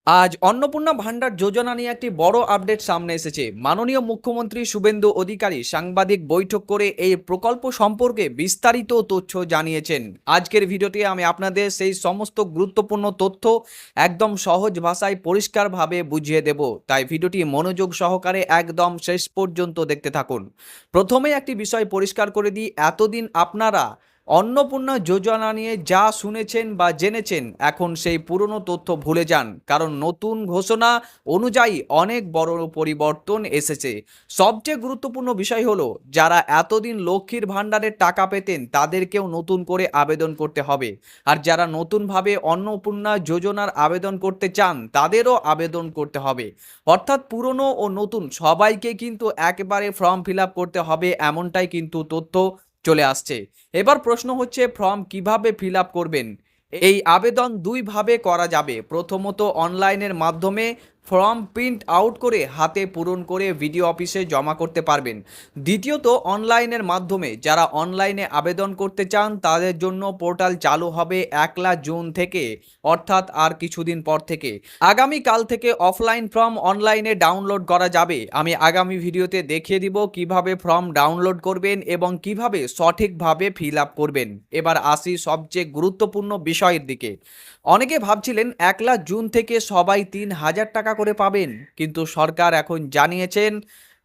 আজ অন্নপূর্ণা ভান্ডার যোজনা নিয়ে একটি বড় আপডেট সামনে এসেছে। মাননীয় মুখ্যমন্ত্রী শুভেন্দু অধিকারী সাংবাদিক বৈঠক করে এই প্রকল্প সম্পর্কে বিস্তারিত তথ্য জানিয়েছেন। আজকের ভিডিওতে আমি আপনাদের সেই সমস্ত গুরুত্বপূর্ণ তথ্য একদম সহজ ভাষায় পরিষ্কারভাবে বুঝিয়ে দেব, তাই ভিডিওটি মনোযোগ সহকারে একদম শেষ পর্যন্ত দেখতে থাকুন। প্রথমে একটি বিষয় পরিষ্কার করে দিই, এতদিন আপনারা অন্নপূর্ণা যোজনা নিয়ে যা শুনেছেন বা জেনেছেন, এখন সেই পুরনো তথ্য ভুলে যান, কারণ নতুন ঘোষণা অনুযায়ী অনেক বড় পরিবর্তন এসেছে। সবচেয়ে গুরুত্বপূর্ণ বিষয় হলো, যারা এতদিন লক্ষ্মীর ভাণ্ডারের টাকা পেতেন তাদেরকেও নতুন করে আবেদন করতে হবে, আর যারা নতুনভাবে অন্নপূর্ণা যোজনার আবেদন করতে চান তাদেরও আবেদন করতে হবে। অর্থাৎ পুরনো ও নতুন সবাইকে কিন্তু একবারে ফর্ম ফিল আপ করতে হবে, এমনটাই কিন্তু তথ্য চলে আসছে। এবার প্রশ্ন হচ্ছে, ফর্ম কিভাবে ফিল আপ করবেন? এই আবেদন দুইভাবে করা যাবে। প্রথমত অনলাইনের মাধ্যমে ফর্ম প্রিন্ট আউট করে হাতে পূরণ করে ভিডিও অফিসে জমা করতে পারবেন। দ্বিতীয়ত অনলাইনের মাধ্যমে যারা অনলাইনে আবেদন করতে চান তাদের জন্য পোর্টাল চালু হবে 1 জুন থেকে, অর্থাৎ আর কিছুদিন পর থেকে। আগামীকাল থেকে অফলাইন ফর্ম অনলাইনে ডাউনলোড করা যাবে। আমি আগামী ভিডিওতে দেখিয়ে দিব কিভাবে ফর্ম ডাউনলোড করবেন এবং কিভাবে সঠিকভাবে ফিল আপ করবেন। এবার আসি সবচেয়ে গুরুত্বপূর্ণ বিষয়ের দিকে। অনেকে ভাবছিলেন 1 জুন থেকে সবাই 3,000 টাকা করে পাবেন, কিন্তু সরকার এখন জানিয়েছেন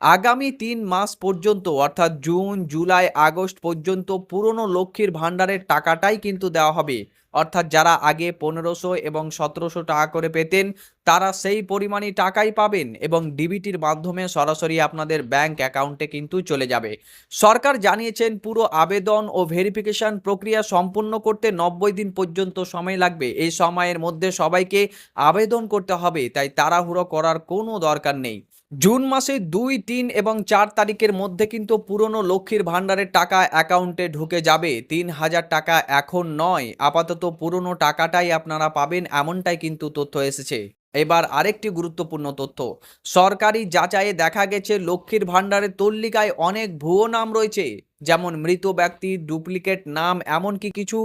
আগামী 3 মাস পর্যন্ত, অর্থাৎ জুন জুলাই আগস্ট পর্যন্ত পুরনো লক্ষ্মীর ভাণ্ডারের টাকাটাই কিন্তু দেওয়া হবে। অর্থাৎ যারা আগে 1500 এবং 1700 টাকা করে পেতেন তারা সেই পরিমাণই টাকাই পাবেন এবং ডিবিটির মাধ্যমে সরাসরি আপনাদের ব্যাংক অ্যাকাউন্টে কিন্তু চলে যাবে। সরকার জানিয়েছেন পুরো আবেদন ও ভেরিফিকেশন প্রক্রিয়া সম্পূর্ণ করতে 90 দিন পর্যন্ত সময় লাগবে। এই সময়ের মধ্যে সবাইকে আবেদন করতে হবে, তাই তাড়াহুড়ো করার কোনো দরকার নেই। জুন মাসে 2, 3 এবং 4 তারিখের মধ্যে কিন্তু পুরনো লক্ষ্মীর ভাণ্ডারের টাকা অ্যাকাউন্টে ঢুকে যাবে। 3,000 টাকা এখন নয়, আপাতত পুরনো টাকাটাই আপনারা পাবেন, এমনটাই কিন্তু তথ্য এসেছে। এবার আরেকটি গুরুত্বপূর্ণ তথ্য, সরকারি যাচাইয়ে দেখা গেছে লক্ষ্মীর ভাণ্ডারের তালিকায় অনেক ভুয়ো নাম রয়েছে, যেমন মৃত ব্যক্তির ডুপ্লিকেট নাম, এমনকি কিছু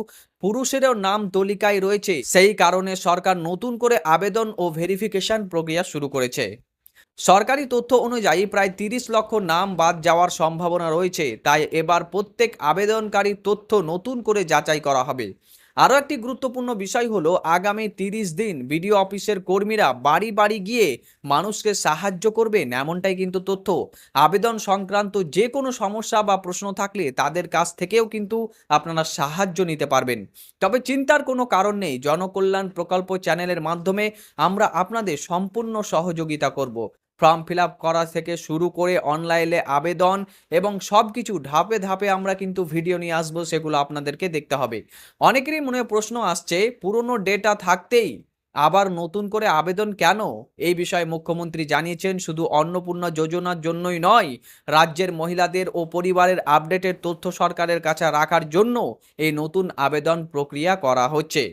পুরুষেরও নাম তালিকায় রয়েছে। সেই কারণে সরকার নতুন করে আবেদন ও ভেরিফিকেশন প্রক্রিয়া শুরু করেছে। সরকারি তথ্য অনুযায়ী প্রায় 30 লক্ষ নাম বাদ যাওয়ার সম্ভাবনা রয়েছে, তাই এবার প্রত্যেক আবেদনকারীর তথ্য নতুন করে যাচাই করা হবে। আরও একটি গুরুত্বপূর্ণ বিষয় হলো, আগামী 30 দিন বিডিও অফিসের কর্মীরা বাড়ি বাড়ি গিয়ে মানুষকে সাহায্য করবেন, এমনটাই কিন্তু তথ্য। আবেদন সংক্রান্ত যে কোনো সমস্যা বা প্রশ্ন থাকলে তাদের কাছ থেকেও কিন্তু আপনারা সাহায্য নিতে পারবেন। তবে চিন্তার কোনো কারণ নেই, জনকল্যাণ প্রকল্প চ্যানেলের মাধ্যমে আমরা আপনাদের সম্পূর্ণ সহযোগিতা করব। ফর্ম ফিল আপ করা থেকে শুরু করে অনলাইনে আবেদন এবং সব কিছু ধাপে ধাপে আমরা কিন্তু ভিডিও নিয়ে আসবো, সেগুলো আপনাদেরকে দেখতে হবে। অনেকেরই মনে প্রশ্ন আসছে, পুরনো ডেটা থাকতেই আবার নতুন করে আবেদন কেন? এই বিষয়ে মুখ্যমন্ত্রী জানিয়েছেন শুধু অন্নপূর্ণা যোজনার জন্যই নয়, রাজ্যের মহিলাদের ও পরিবারের আপডেটের তথ্য সরকারের কাছে রাখার জন্য এই নতুন আবেদন প্রক্রিয়া করা হচ্ছে।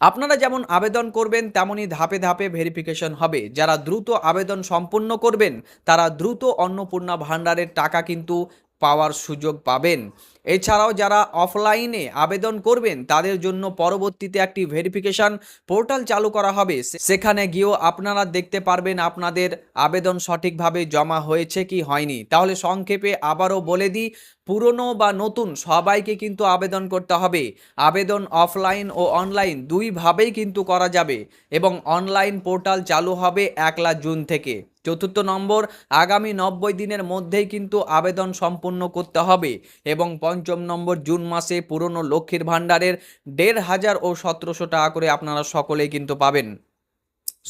আপনারা যেমন আবেদন করবেন তেমনই ধাপে ধাপে ভেরিফিকেশন হবে। যারা দ্রুত আবেদন সম্পন্ন করবেন তারা দ্রুত অন্নপূর্ণা ভাণ্ডারের টাকা কিন্তু পাওয়ার সুযোগ পাবেন। এছাড়াও যারা অফলাইনে আবেদন করবেন তাদের জন্য পরবর্তীতে একটি ভেরিফিকেশন পোর্টাল চালু করা হবে। সেখানে গিয়েও আপনারা দেখতে পারবেন আপনাদের আবেদন সঠিকভাবে জমা হয়েছে কি হয়নি। তাহলে সংক্ষেপে আবারও বলে দিই, পুরনো বা নতুন সবাইকে কিন্তু আবেদন করতে হবে। আবেদন অফলাইন ও অনলাইন দুইভাবেই কিন্তু করা যাবে এবং অনলাইন পোর্টাল চালু হবে 1 জুন থেকে। চতুর্থ নম্বর, আগামী 90 দিনের মধ্যেই কিন্তু আবেদন সম্পূর্ণ করতে হবে এবং পঞ্চম নম্বর, জুন মাসে পুরনো লক্ষ্মীর ভাণ্ডারের 1,500 ও 1700 টাকা করে আপনারা সকলেই কিন্তু পাবেন।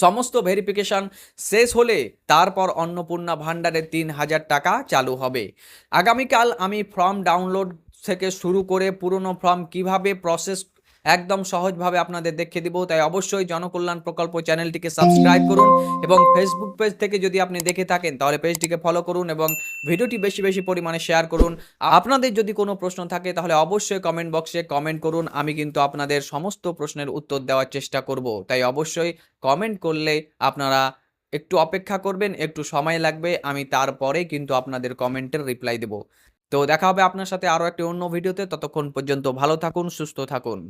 সমস্ত ভেরিফিকেশন শেষ হলে তারপর অন্নপূর্ণা ভাণ্ডারের 3,000 টাকা চালু হবে। আগামীকাল আমি ফর্ম ডাউনলোড থেকে শুরু করে পুরনো ফর্ম কিভাবে প্রসেস একদম সহজভাবে আপনাদের দেখিয়ে দিব, তাই অবশ্যই জনকল্যাণ প্রকল্প চ্যানেলটিকে সাবস্ক্রাইব করুন এবং ফেসবুক পেজ থেকে যদি আপনি দেখে থাকেন তাহলে পেজটিকে ফলো করুন এবং ভিডিওটি বেশি বেশি পরিমাণে শেয়ার করুন। আপনাদের যদি কোনো প্রশ্ন থাকে তাহলে অবশ্যই কমেন্ট বক্সে কমেন্ট করুন, আমি কিন্তু আপনাদের সমস্ত প্রশ্নের উত্তর দেওয়ার চেষ্টা করব। তাই অবশ্যই কমেন্ট করলে আপনারা একটু অপেক্ষা করবেন, একটু সময় লাগবে, আমি তারপরে কিন্তু আপনাদের কমেন্টের রিপ্লাই দেব। তো দেখা হবে আপনার সাথে আরও একটি অন্য ভিডিওতে, ততক্ষণ পর্যন্ত ভালো থাকুন, সুস্থ থাকুন।